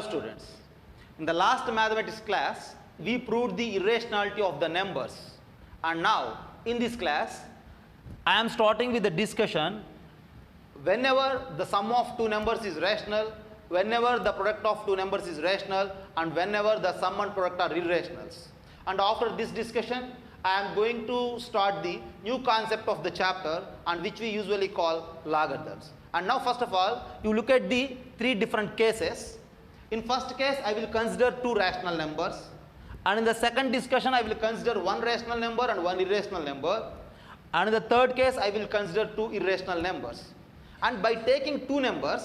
students, in the last mathematics class we proved the irrationality of the numbers, and now in this class I am starting with the discussion whenever the sum of two numbers is rational, whenever the product of two numbers is rational, and whenever the sum and product are irrationals. And after this discussion I am going to start the new concept of the chapter, and which we usually call logarithms. And now first of all you look at the three different cases. In first case I will consider two rational numbers, and in the second discussion I will consider one rational number and one irrational number, and in the third case I will consider two irrational numbers. And by taking two numbers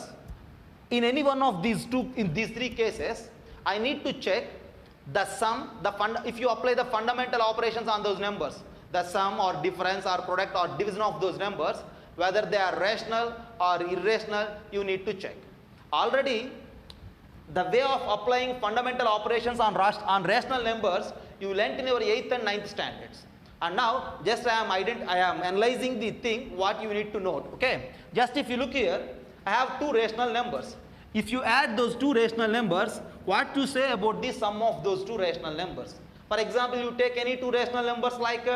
in any one of these three cases, I need to check the sum, if you apply the fundamental operations on those numbers, the sum or difference or product or division of those numbers, whether they are rational or irrational, you need to check. Already the way of applying fundamental operations on rational numbers you learnt in your 8th and 9th standards. And now just I am analyzing the thing what you need to note. Okay, just if you look here, I have two rational numbers. If you add those two rational numbers, what to say about the sum of those two rational numbers? For example, you take any two rational numbers like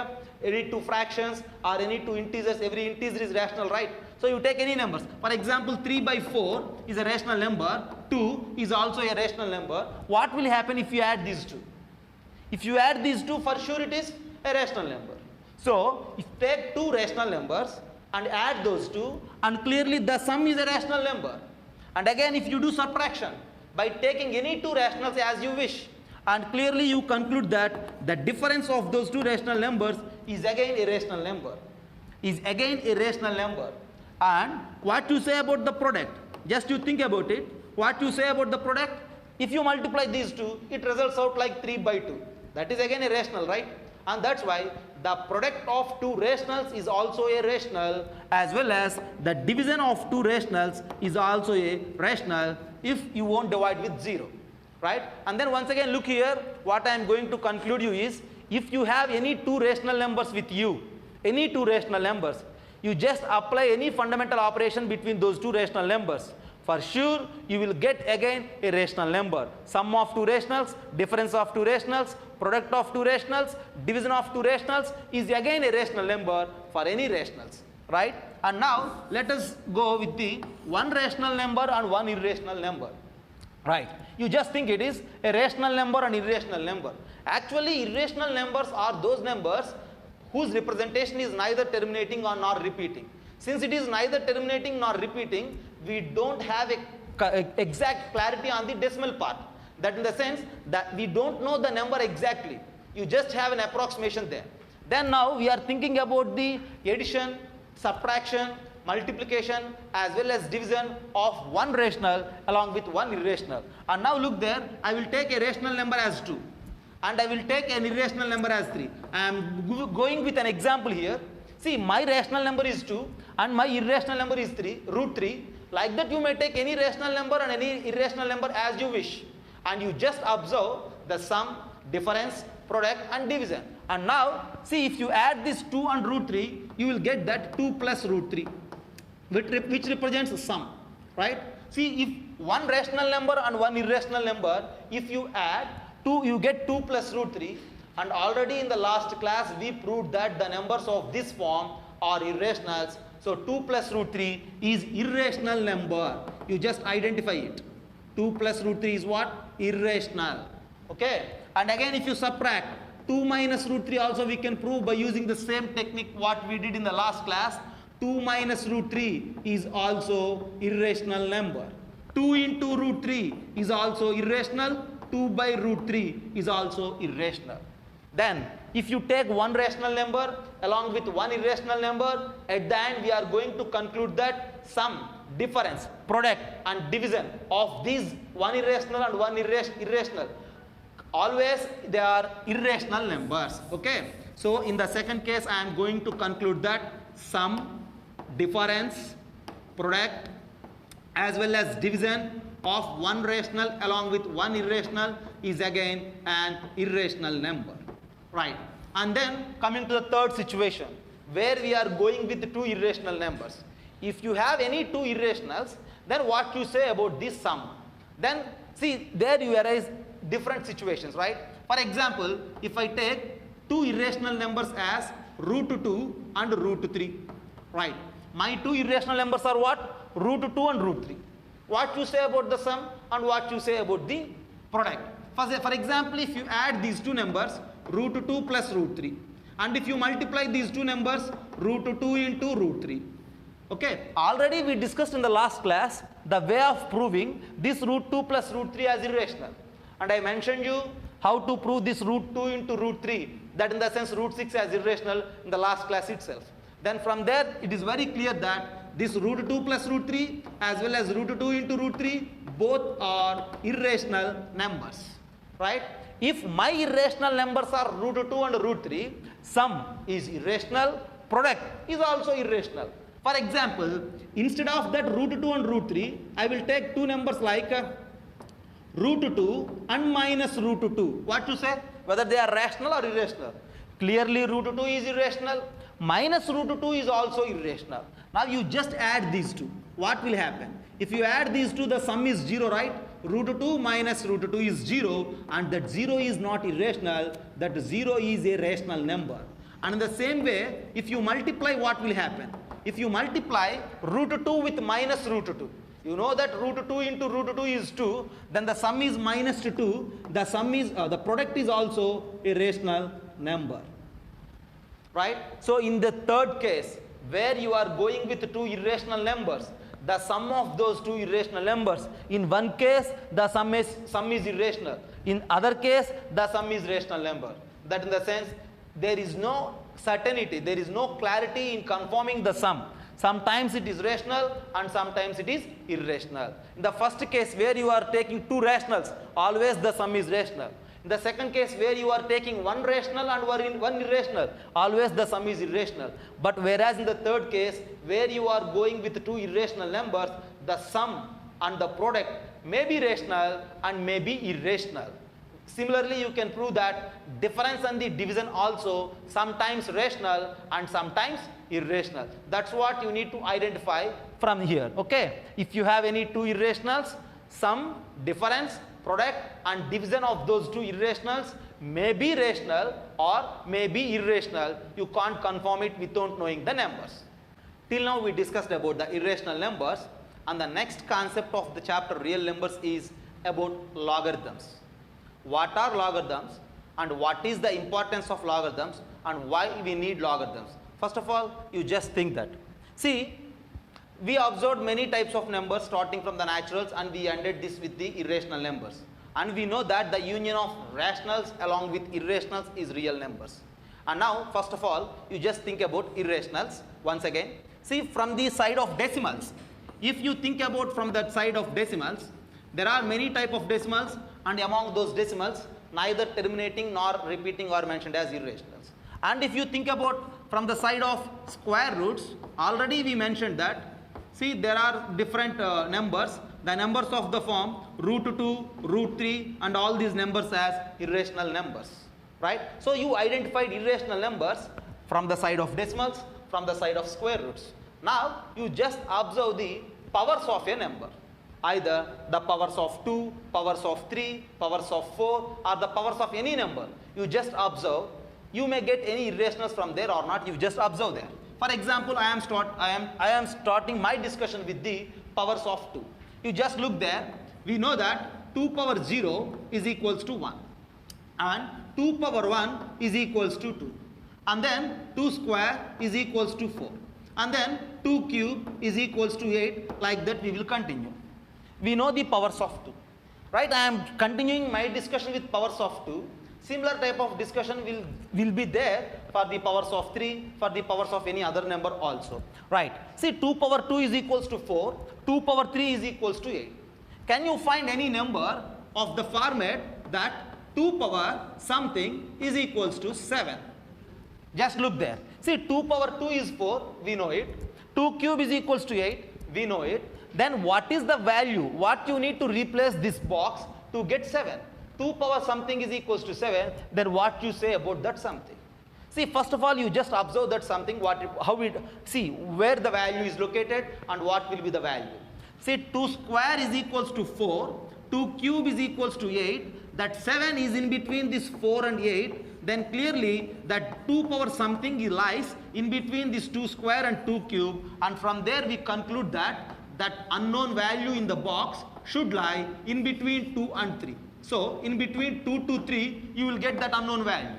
any two fractions or any two integers. Every integer is rational, right? So you take any numbers. For example, 3 by 4 is a rational number, 2 is also a rational number. What will happen if you add these two? If you add these two, for sure it is a rational number. So if you take two rational numbers and add those two, and clearly the sum is a rational number. And again, if you do subtraction by taking any two rationals as you wish, and clearly you conclude that the difference of those two rational numbers is again a rational number. And what to say about the product? Just you think about it. What to say about the product? If you multiply these two, it results out like 3 by 2. That is again a rational, right? And that's why the product of two rationals is also a rational, as well as the division of two rationals is also a rational if you won't divide with 0, right? And then once again look here, what I am going to conclude you is, if you have any two rational numbers with you, any two rational numbers, you just apply any fundamental operation between those two rational numbers. For sure you will get again a rational number. Sum of two rationals, difference of two rationals, product of two rationals, division of two rationals is again a rational number for any rationals, right? And now let us go with the one rational number and one irrational number, right? You just think it is a rational number and irrational number. Actually irrational numbers are those numbers whose representation is neither terminating or nor repeating. Since it is neither terminating nor repeating, we don't have a exact clarity on the decimal part. That in the sense that we don't know the number exactly. You just have an approximation there. Then now we are thinking about the addition, subtraction, multiplication as well as division of one rational along with one irrational. And now look there, I will take a rational number as 2 and I will take an irrational number as 3. I am going with an example here. See, my rational number is 2 and my irrational number is 3, root 3. Like that you may take any rational number and any irrational number as you wish. And you just observe the sum, difference, product and division. And now see, if you add this 2 and root 3, you will get that 2 plus root 3, which represents sum, right? See, if one rational number and one irrational number, if you add 2, you get 2 plus root 3. And already in the last class we proved that the numbers of this form are irrationals. So 2 plus root 3 is irrational number. You just identify it. 2 plus root 3 is what? Irrational. Okay. And again if you subtract 2 minus root 3 also we can prove by using the same technique what we did in the last class. 2 minus root 3 is also irrational number. 2 into root 3 is also irrational. 2 by root 3 is also irrational. Then if you take one rational number along with one irrational number, at the end we are going to conclude that sum, difference, product and division of these one irrational and one irrational, always they are irrational numbers. Okay. So in the second case I am going to conclude that sum, difference, product as well as division of one rational along with one irrational is again an irrational number. Right. And then coming to the third situation where we are going with two irrational numbers. If you have any two irrationals, then what you say about this sum? Then See, there you arise different situations, right? For example, if I take two irrational numbers as root 2 and root 3, right? My two irrational numbers are what? Root 2 and root 3. What you say about the sum and what you say about the product. For example, if you add these two numbers, root 2 plus root 3, and if you multiply these two numbers, root 2 into root 3. Okay, already we discussed in the last class the way of proving this root 2 plus root 3 as irrational. And I mentioned you how to prove this root 2 into root 3, that in the sense root 6 as irrational in the last class itself. Then from there, it is very clear that this root 2 plus root 3 as well as root 2 into root 3, both are irrational numbers, right? If my irrational numbers are root 2 and root 3, sum is irrational, product is also irrational. For example, instead of that root 2 and root 3, I will take two numbers like root 2 and minus root 2. What to say? Whether they are rational or irrational. Clearly root 2 is irrational, minus root 2 is also irrational. Now you just add these two. What will happen? If you add these two, the sum is 0, right? Root 2 minus root 2 is 0, and that 0 is not irrational, that 0 is a rational number. And in the same way, if you multiply, what will happen? If you multiply root 2 with minus root 2, you know that root 2 into root 2 is 2, then the sum is minus 2, the sum is, the product is also a rational number, right? So in the third case, where you are going with two irrational numbers, the sum of those two irrational numbers, in one case the sum is irrational, in other case the sum is rational number. That in the sense, there is no certainty, there is no clarity in confirming the sum. Sometimes it is rational and sometimes it is irrational. In the first case where you are taking two rationals, always the sum is rational. In the second case where you are taking one rational and one irrational, always the sum is irrational. But whereas in the third case where you are going with two irrational numbers, the sum and the product may be rational and may be irrational. Similarly, you can prove that difference and the division also sometimes rational and sometimes irrational. That's what you need to identify from here. Okay, if you have any two irrationals, sum, difference, product and division of those two irrationals may be rational or may be irrational. You can't confirm it without knowing the numbers. Till now we discussed about the irrational numbers, and the next concept of the chapter real numbers is about logarithms. What are logarithms and what is the importance of logarithms and why we need logarithms? First of all, you just think that. See, we observed many types of numbers starting from the naturals, and we ended this with the irrational numbers. And we know that the union of rationals along with irrationals is real numbers. And now, first of all, you just think about irrationals once again. See, from the side of decimals, if you think about from that side of decimals, there are many type of decimals, and among those decimals, neither terminating nor repeating are mentioned as irrationals. And if you think about from the side of square roots, already we mentioned that, see, there are different numbers, the numbers of the form root 2, root 3 and all these numbers as irrational numbers, right? So you identified irrational numbers from the side of decimals, from the side of square roots. Now you just observe the powers of a number, either the powers of 2, powers of 3, powers of 4 or the powers of any number. You just observe. You may get any irrationals from there or not, you just observe there. For example, I am starting my discussion with the powers of 2. You just look there. We know that 2 power 0 is equals to 1 and 2 power 1 is equals to 2, and then 2 square is equals to 4, and then 2 cube is equals to 8. Like that we will continue. We know the powers of 2, right? I am continuing my discussion with powers of 2. Similar type of discussion will be there for the powers of 3, for the powers of any other number also, right? See, 2 power 2 is equals to 4, 2 power 3 is equals to 8. Can you find any number of the format that 2 power something is equals to 7? Just look there. See, 2 power 2 is 4, we know it. 2 cube is equals to 8, we know it. Then what is the value? What you need to replace this box to get 7? 2 power something is equals to 7, then what you say about that something? See, first of all, you just observe that something, see where the value is located and what will be the value. See, 2 square is equals to 4, 2 cube is equals to 8, that 7 is in between this 4 and 8, then clearly that 2 power something lies in between this 2 square and 2 cube, and from there we conclude that that unknown value in the box should lie in between 2 and 3. So in between 2 to 3 you will get that unknown value.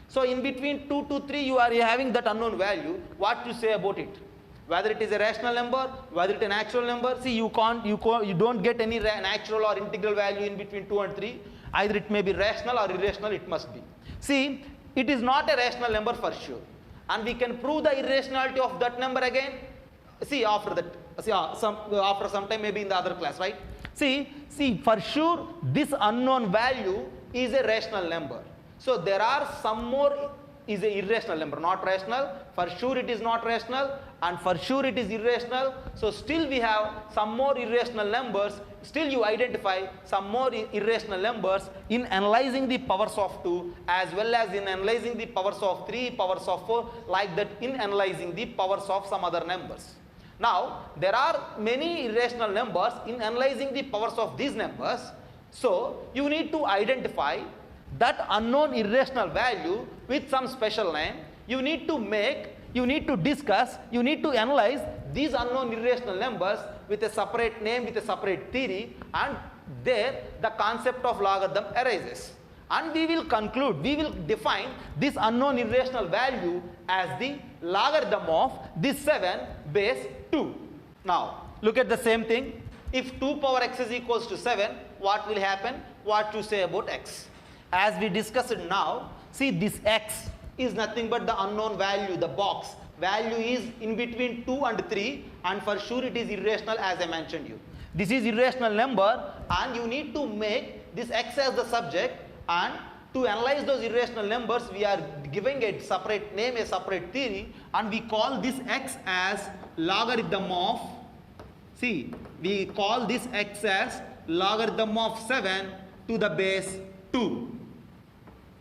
So in between 2 to 3 you are having that unknown value. What to say about it? Whether it is a rational number, whether it is a natural number. See, you don't get any natural or integral value in between 2 and 3. Either it may be rational or irrational, it must be. See, it is not a rational number for sure, and we can prove the irrationality of that number again. See, after that, after some time, maybe in the other class, right? See, for sure this unknown value is a rational number. So there are some more is a irrational number, not rational. For sure it is not rational, and for sure it is irrational. So still we have some more irrational numbers. Still you identify some more irrational numbers in analyzing the powers of 2, as well as in analyzing the powers of 3, powers of 4, like that in analyzing the powers of some other numbers. Now there are many irrational numbers. In analyzing the powers of these numbers, so you need to identify that unknown irrational value with some special name. You need to discuss, you need to analyze these unknown irrational numbers with a separate name, with a separate theory, and there the concept of logarithm arises. And we will conclude, we will define this unknown irrational value as the logarithm of this 7 base 2. Now look at the same thing. If 2 power x is equals to 7, what will happen? What to say about x? As we discussed now, see, this x is nothing but the unknown value, the box value is in between 2 and 3, and for sure it is irrational, as I mentioned you. This is irrational number, and you need to make this x as the subject, and to analyze those irrational numbers we are giving a separate name, a separate theory, and we call this x as logarithm of, see, we call this x as logarithm of 7 to the base 2.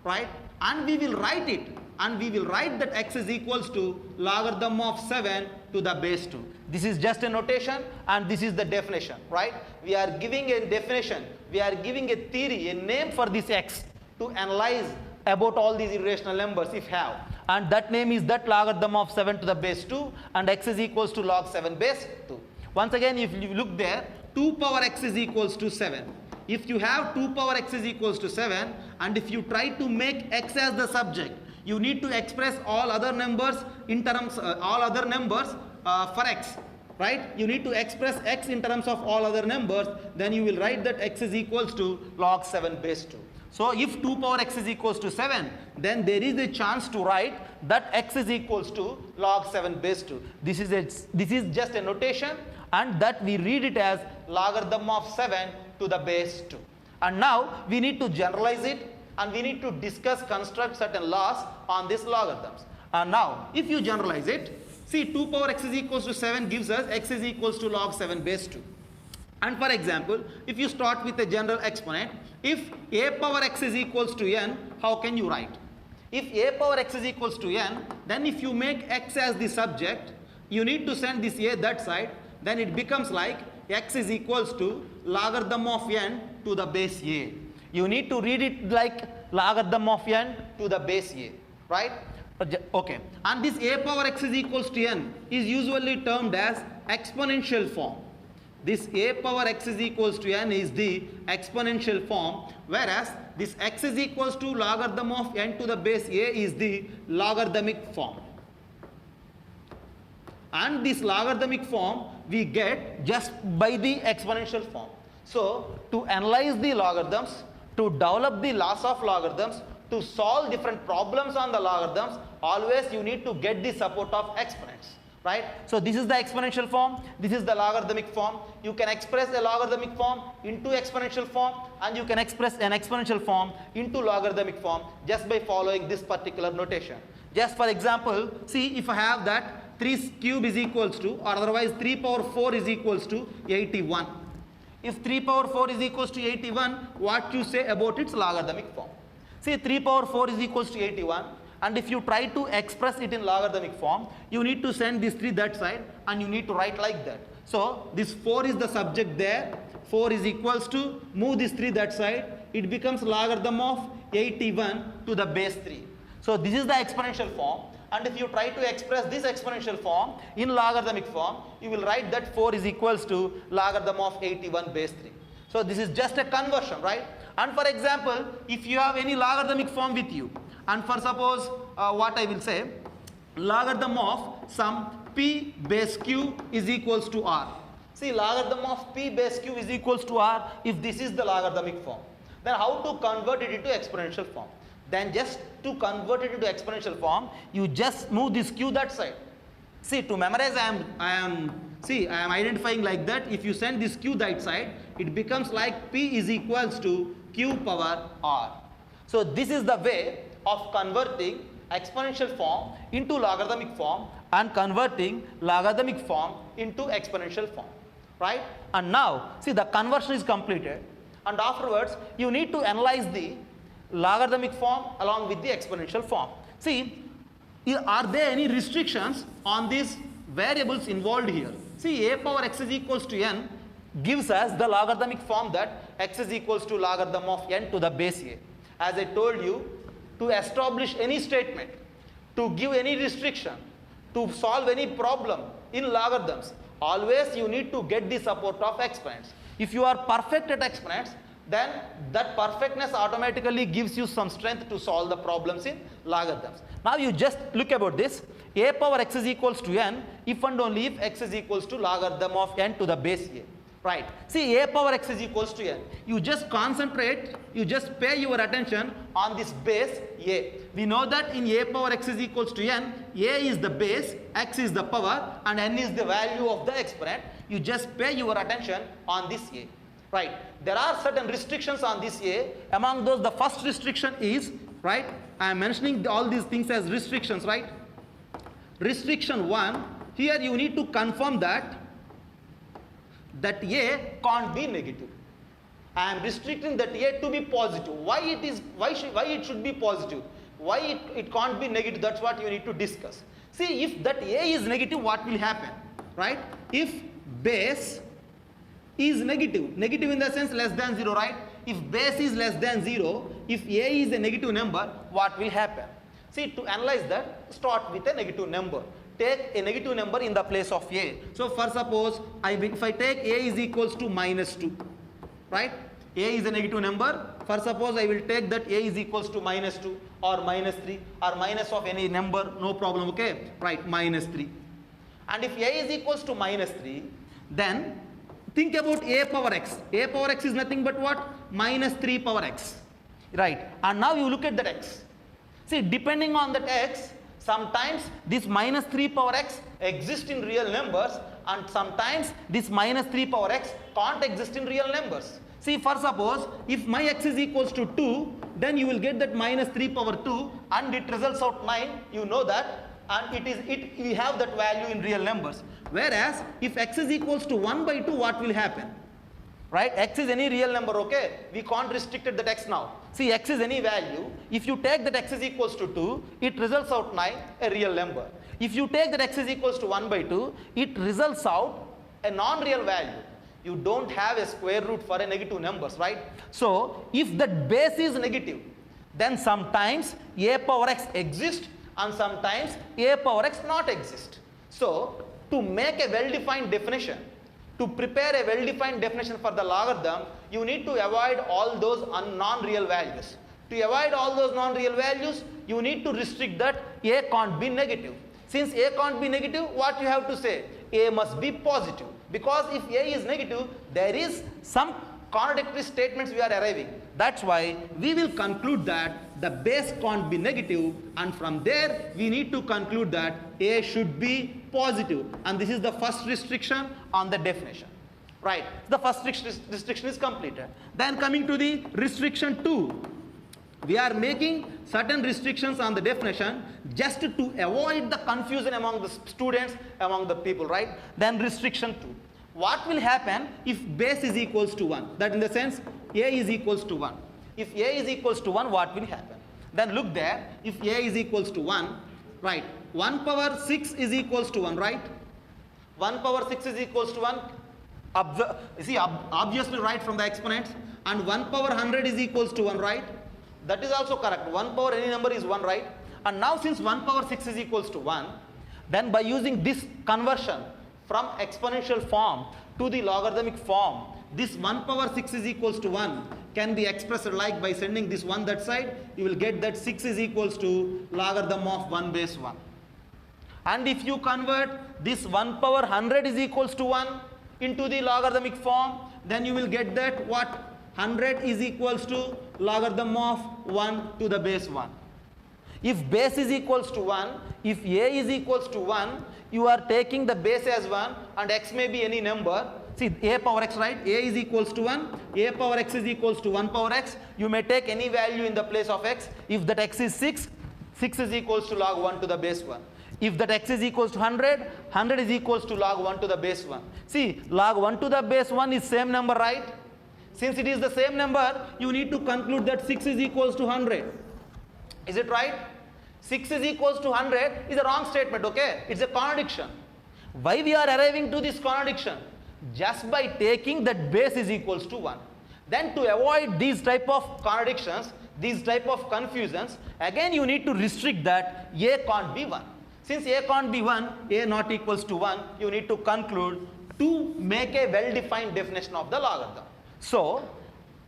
Right? And we will write it, and we will write that x is equals to logarithm of 7 to the base 2. This is just a notation, and this is the definition, right? We are giving a definition, we are giving a theory, a name for this x to analyze about all these irrational numbers if have, and that name is that logarithm of 7 to the base 2, and x is equals to log 7 base 2. Once again, if you look there, 2 power x is equals to 7. If you have 2 power x is equals to 7, and if you try to make x as the subject, you need to express all other numbers in terms for x, right? You need to express x in terms of all other numbers. Then you will write that x is equals to log 7 base 2. So if 2 power x is equals to 7, then there is a chance to write that x is equals to log 7 base 2. This is just a notation, and that we read it as logarithm of 7 to the base 2. And now we need to generalize it, and we need to construct certain laws on these logarithms. And now if you generalize it, see, 2 power x is equals to 7 gives us x is equals to log 7 base 2. And for example, if you start with a general exponent, if a power x is equals to n, how can you write? If a power x is equals to n, then if you make x as the subject, you need to send this a that side, then it becomes like x is equals to logarithm of n to the base a. You need to read it like logarithm of n to the base a, right? Okay. And this a power x is equals to n is usually termed as exponential form. This a power x is equals to n is the exponential form, whereas this x is equals to logarithm of n to the base a is the logarithmic form. And this logarithmic form we get just by the exponential form. So to analyze the logarithms, to develop the laws of logarithms, to solve different problems on the logarithms, always you need to get the support of exponents, right? So this is the exponential form, this is the logarithmic form. You can express a logarithmic form into exponential form, and you can express an exponential form into logarithmic form just by following this particular notation. Just for example, see, if I have that 3 cube is equals to, or otherwise 3 power 4 is equals to 81. If 3 power 4 is equals to 81, what you say about its logarithmic form? See, 3 power 4 is equals to 81, and if you try to express it in logarithmic form, you need to send this 3 that side, and you need to write like that. So this 4 is the subject there, 4 is equals to, move this 3 that side, it becomes logarithm of 81 to the base 3. So this is the exponential form, and if you try to express this exponential form in logarithmic form, you will write that 4 is equals to logarithm of 81 base 3. So this is just a conversion, right? And for example, if you have any logarithmic form with you, and for suppose what I will say, logarithm of some p base q is equals to r. See, logarithm of p base q is equals to r, if this is the logarithmic form. Then how to convert it into exponential form? Then just to convert it into exponential form, you just move this q that side. See, to memorize I am identifying like that. If you send this q that side, it becomes like p is equals to q power r. So this is the way of converting exponential form into logarithmic form and converting logarithmic form into exponential form, right? And now, see, the conversion is completed, and afterwards you need to analyze the logarithmic form along with the exponential form. See, are there any restrictions on these variables involved here? See, a power x is equals to n gives us the logarithmic form that x is equals to logarithm of n to the base a. As I told you, to establish any statement, to give any restriction, to solve any problem in logarithms, always you need to get the support of exponents. If you are perfect at exponents, then that perfectness automatically gives you some strength to solve the problems in logarithms. Now you just look about this, a power x is equals to n if and only if x is equals to logarithm of n to the base a. Right. See, a power x is equals to n. You just concentrate, you just pay your attention on this base a. We know that in a power x is equals to n, a is the base, x is the power, and n is the value of the exponent. You just pay your attention on this a. Right. There are certain restrictions on this a. Among those, the first restriction is, right, I am mentioning all these things as restrictions, right? Restriction 1, here you need to confirm that a can't be negative. I am restricting that a to be positive. Why it should be positive? Why it can't be negative? That's what you need to discuss. See, if that a is negative, what will happen? Right? If base is negative in the sense less than 0, right? If base is less than 0, if a is a negative number, what will happen? See, to analyze that, start with a negative number. Take a negative number in the place of a. So for suppose, if I take a is equals to minus 2, right? A is a negative number. For suppose I will take that a is equals to minus 2 or minus 3 or minus of any number, no problem, okay? Right, minus 3. And if a is equals to minus 3, then think about a power x. A power x is nothing but what? Minus 3 power x. Right. And now you look at that x. See, depending on that x, sometimes this minus 3 power x exists in real numbers, and sometimes this minus 3 power x can't exist in real numbers. See, for suppose, if my x is equals to 2, then you will get that minus 3 power 2, and it results out 9, you know that, and we have that value in real numbers. Whereas, if x is equals to 1 by 2, what will happen? Right? X is any real number, okay? We can't restrict that x now. See, x is any value. If you take that x is equals to 2, it results out 9, a real number. If you take that x is equals to 1 by 2, it results out a non-real value. You don't have a square root for a negative numbers, right? So, if that base is negative, then sometimes a power x exists and sometimes a power x not exist. So, to make a well-defined definition, to prepare a well-defined definition for the logarithm, you need to avoid all those non-real values. To avoid all those non-real values, you need to restrict that a can't be negative. Since a can't be negative, what you have to say? A must be positive. Because if a is negative, there is some contradictory statements we are arriving. That's why we will conclude that the base can't be negative, and from there we need to conclude that a should be positive, and this is the first restriction on the definition. Right, the first restriction is completed. Then coming to the restriction 2, we are making certain restrictions on the definition just to avoid the confusion among the students, among the people, right? Then restriction 2. What will happen if base is equals to 1? That in the sense a is equals to 1. If a is equals to 1, what will happen? Then look there, if a is equals to 1, right, 1 power 6 is equals to 1, right? 1 power 6 is equals to 1. Obviously right from the exponents, and 1 power 100 is equals to 1, right? That is also correct. 1 power any number is 1, right? And now since 1 power 6 is equals to 1, then by using this conversion from exponential form to the logarithmic form, this 1 power 6 is equals to 1 can be expressed like by sending this 1 that side, you will get that 6 is equals to logarithm of 1 base 1. And if you convert this 1 power 100 is equals to 1 into the logarithmic form, then you will get that what? 100 is equals to logarithm of 1 to the base 1. If base is equals to 1, if a is equals to 1, you are taking the base as 1 and x may be any number. See, a power x, right? A is equals to 1, a power x is equals to 1 power x. You may take any value in the place of x. If that x is 6, 6 is equals to log 1 to the base 1. If that x is equals to 100, 100 is equals to log 1 to the base 1. See, log 1 to the base 1 is same number, right? Since it is the same number, you need to conclude that 6 is equals to 100. Is it right? 6 is equals to 100 is a wrong statement, okay? It's a contradiction. Why we are arriving to this contradiction? Just by taking that base is equals to 1. Then to avoid these type of contradictions, these type of confusions, again you need to restrict that a can't be 1. Since a can't be 1, a not equals to 1, you need to conclude to make a well-defined definition of the logarithm. So,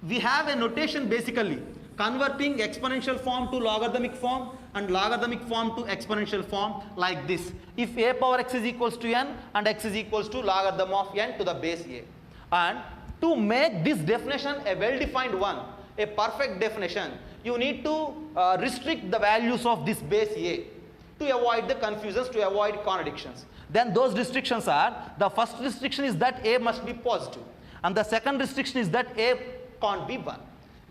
we have a notation basically converting exponential form to logarithmic form and logarithmic form to exponential form like this. If a power x is equals to n and x is equals to logarithm of n to the base a. And to make this definition a well-defined one, a perfect definition, you need to restrict the values of this base a to avoid the confusions, to avoid contradictions. Then those restrictions are, the first restriction is that a must be positive, and the second restriction is that a can't be 1.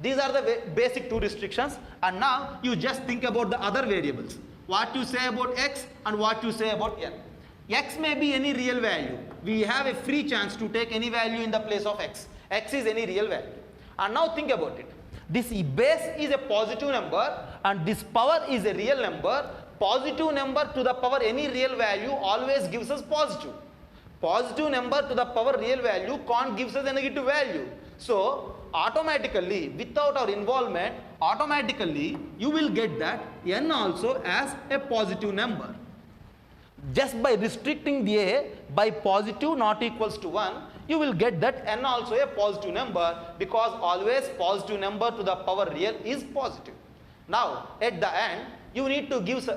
These are the basic two restrictions, and now you just think about the other variables. What you say about x and what you say about n. X may be any real value. We have a free chance to take any value in the place of x. X is any real value. And now think about it. This base is a positive number and this power is a real number. Positive number to the power any real value always gives us positive. Positive number to the power real value can't gives us a negative value. So automatically, without our involvement, automatically you will get that n also as a positive number. Just by restricting the a by positive not equals to 1, you will get that n also a positive number, because always positive number to the power real is positive. Now at the end, you need to give,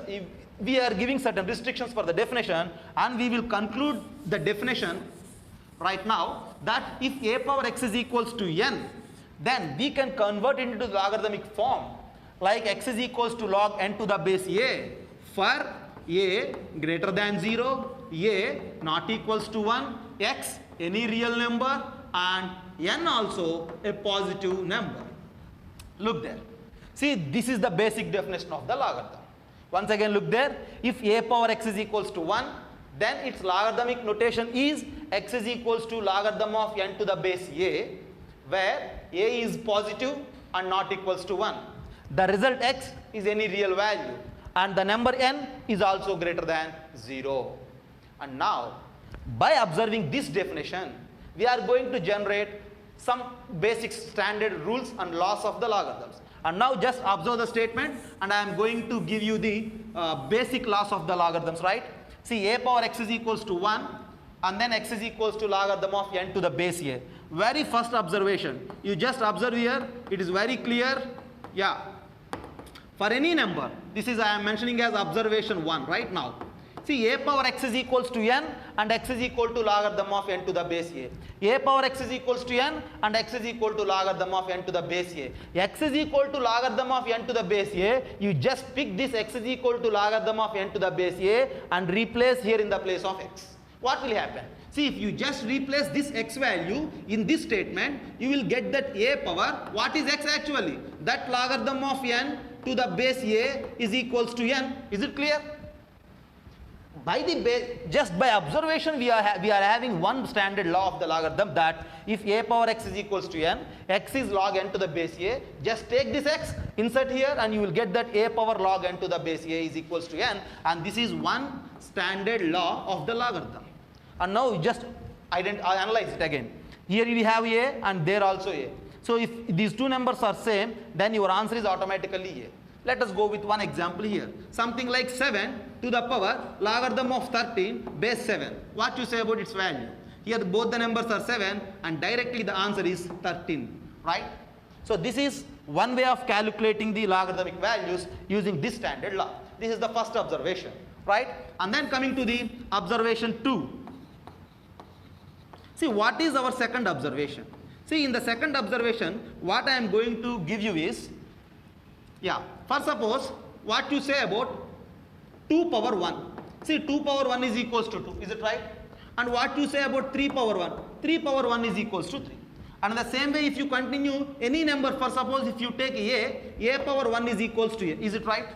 we are giving certain restrictions for the definition, and we will conclude the definition right now, that if a power x is equals to n, then we can convert it into the logarithmic form like x is equals to log n to the base a for a greater than 0, a not equals to 1, x any real number, and n also a positive number. Look there. See, this is the basic definition of the logarithm. Once again look there. If a power x is equals to 1, then its logarithmic notation is x is equals to logarithm of n to the base a, where a is positive and not equals to 1. The result x is any real value, and the number n is also greater than 0. And now, by observing this definition, we are going to generate some basic standard rules and laws of the logarithms. And now just observe the statement, and I am going to give you the basic laws of the logarithms, right? See, a power x is equals to 1, and then x is equals to logarithm of n to the base a. Very first observation, you just observe here, it is very clear. Yeah, for any number, this is I am mentioning as observation 1 right now. See, a power x is equals to n and x is equal to logarithm of n to the base a. A power x is equals to n and x is equal to logarithm of n to the base a. X is equal to logarithm of n to the base a. You just pick this x is equal to logarithm of n to the base a and replace here in the place of x. What will happen? See, if you just replace this x value in this statement, you will get that a power, what is x actually? That logarithm of n to the base a is equals to n. Is it clear? By the base, just by observation, we are having one standard law of the logarithm, that if a power x is equals to n, x is log n to the base a. Just take this x, insert here, and you will get that a power log n to the base a is equals to n, and this is one standard law of the logarithm. And now just observe analyze it again. Here we have A and there also A. So if these two numbers are same, then your answer is automatically A. Let us go with one example here. Something like 7 to the power logarithm of 13 base 7. What you say about its value? Here both the numbers are 7 and directly the answer is 13, right? So this is one way of calculating the logarithmic values using this standard law. This is the first observation, right? And then coming to the observation 2. See, what is our second observation? See, in the second observation, what I am going to give you is, first suppose what you say about 2 power 1. See, 2 power 1 is equals to 2, is it right? And what you say about 3 power 1? 3 power 1 is equals to 3. And in the same way, if you continue any number, for suppose if you take A power 1 is equals to A, is it right?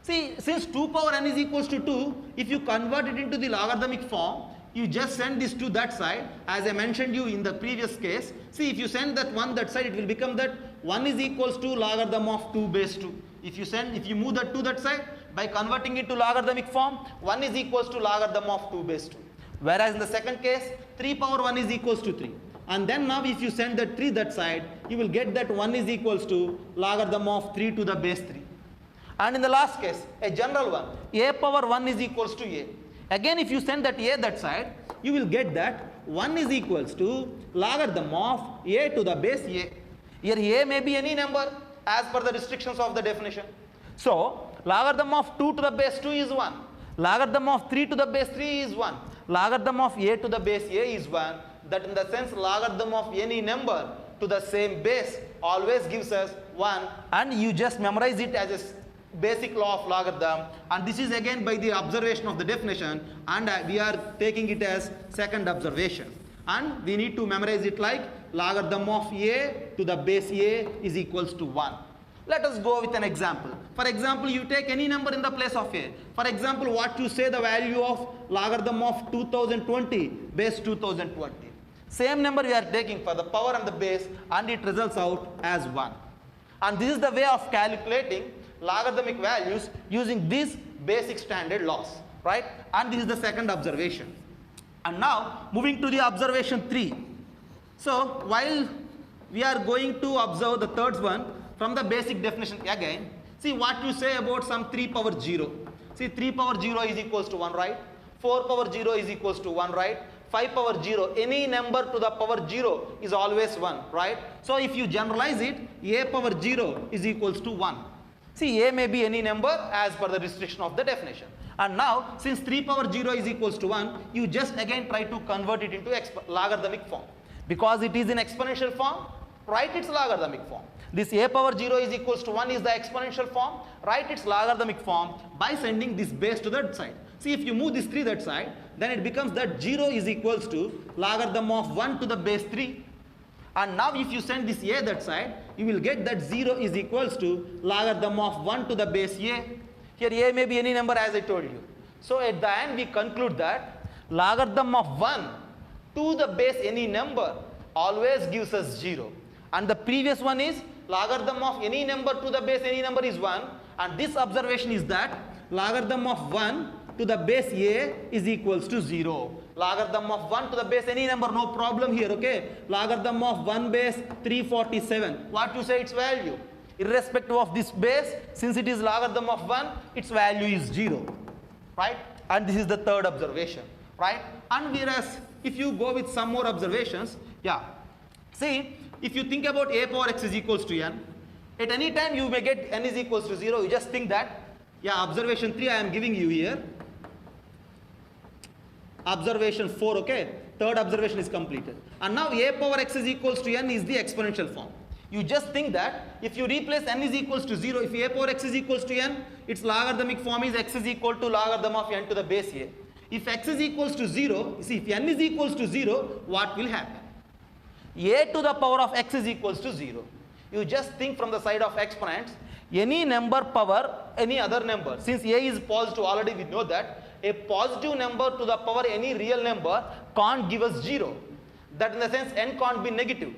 See, since 2 power n is equals to 2, if you convert it into the logarithmic form, you just send this to that side. As I mentioned you in the previous case, see, if you send that 1 that side, it will become that 1 is equals to logarithm of 2 base 2. If you move that to that side, by converting it to logarithmic form, 1 is equals to logarithm of 2 base 2. Whereas in the second case, 3 power 1 is equals to 3. And then now if you send that 3 that side, you will get that 1 is equals to logarithm of 3 to the base 3. And in the last case, a general one, A power 1 is equals to A. Again, if you send that A that side, you will get that 1 is equals to logarithm of A to the base A. Here A may be any number as per the restrictions of the definition. So, logarithm of 2 to the base 2 is 1. Logarithm of 3 to the base 3 is 1. Logarithm of A to the base A is 1. That in the sense logarithm of any number to the same base always gives us 1, and you just memorize it as a basic law of logarithm, and this is again by the observation of the definition, and we are taking it as second observation, and we need to memorize it like logarithm of A to the base A is equals to 1. Let us go with an example. For example, you take any number in the place of A. For example, what you say the value of logarithm of 2020 base 2020. Same number we are taking for the power and the base, and it results out as 1. And this is the way of calculating logarithmic values using these basic standard laws, right? And this is the second observation. And now moving to the observation 3. So while we are going to observe the third one from the basic definition again, see what you say about some 3 power 0. See, 3 power 0 is equals to 1, right? 4 power 0 is equals to 1, right? 5 power 0, any number to the power 0 is always 1, right? So if you generalize it, A power 0 is equals to 1. See, A may be any number as per the restriction of the definition. And now, since 3 power 0 is equals to 1, you just again try to convert it into logarithmic form. Because it is in exponential form, write its logarithmic form. This A power 0 is equals to 1 is the exponential form, write its logarithmic form by sending this base to that side. See, if you move this 3 that side, then it becomes that 0 is equals to logarithm of 1 to the base 3. And now if you send this A that side, you will get that 0 is equals to logarithm of 1 to the base A. Here A may be any number as I told you. So at the end we conclude that logarithm of 1 to the base any number always gives us 0. And the previous one is logarithm of any number to the base any number is 1. And this observation is that logarithm of 1 to the base A is equals to 0. Logarithm of 1 to the base any number, no problem here, okay? Logarithm of 1 base 347. What you say its value? Irrespective of this base, since it is logarithm of 1, its value is 0, right? And this is the third observation, right? And whereas if you go with some more observations, see, if you think about A power x is equals to n, at any time you may get n is equals to 0, you just think that, observation 3 I am giving you here. Observation 4, okay? Third observation is completed. And now A power x is equals to n is the exponential form. You just think that if you replace n is equals to 0, if A power x is equals to n, its logarithmic form is x is equal to logarithm of n to the base A. If x is equals to 0, see, if n is equals to 0, what will happen? A to the power of x is equals to 0. You just think from the side of exponents, any number power any other number. Since A is positive, already we know that a positive number to the power any real number can't give us 0. That in the sense n can't be negative.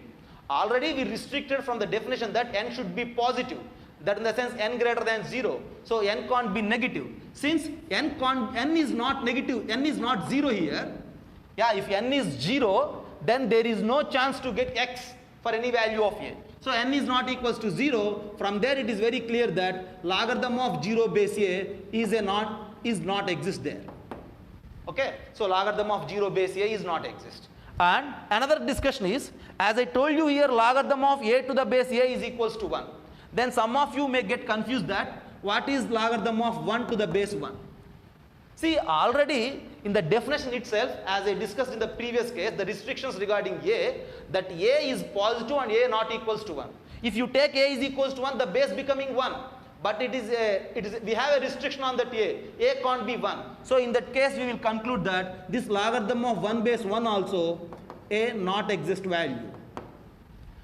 Already we restricted from the definition that n should be positive. That in the sense n greater than 0. So n can't be negative. Since n is not negative, n is not 0 here, Yeah, if n is 0, then there is no chance to get x for any value of a. So n is not equals to 0. From there it is very clear that logarithm of 0 base a is not exist there. Okay, so logarithm of 0 base a is not exist. And another discussion is, as I told you here, logarithm of a to the base a is equals to 1. Then some of you may get confused that what is logarithm of 1 to the base 1. See, already in the definition itself, as I discussed in the previous case, the restrictions regarding a, that a is positive and a not equals to 1. If you take a is equals to 1, the base becoming 1. But we have a restriction on that a can't be 1. So in that case, we will conclude that this logarithm of 1 base 1 also a not exist value.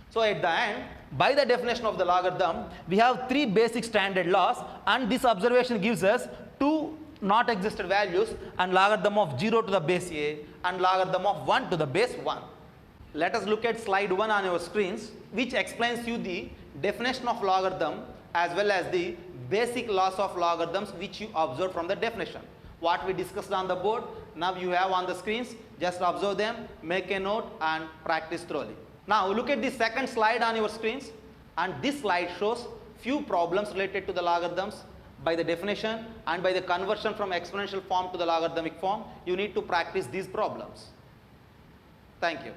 So at the end, by the definition of the logarithm, we have 3 basic standard laws, and this observation gives us 2 not existed values, and logarithm of 0 to the base a and logarithm of 1 to the base 1. Let us look at slide 1 on your screens, which explains you the definition of logarithm as well as the basic laws of logarithms which you observe from the definition. What we discussed on the board, now you have on the screens. Just observe them, make a note and practice thoroughly. Now look at the second slide on your screens, and this slide shows few problems related to the logarithms by the definition and by the conversion from exponential form to the logarithmic form. You need to practice these problems. Thank you.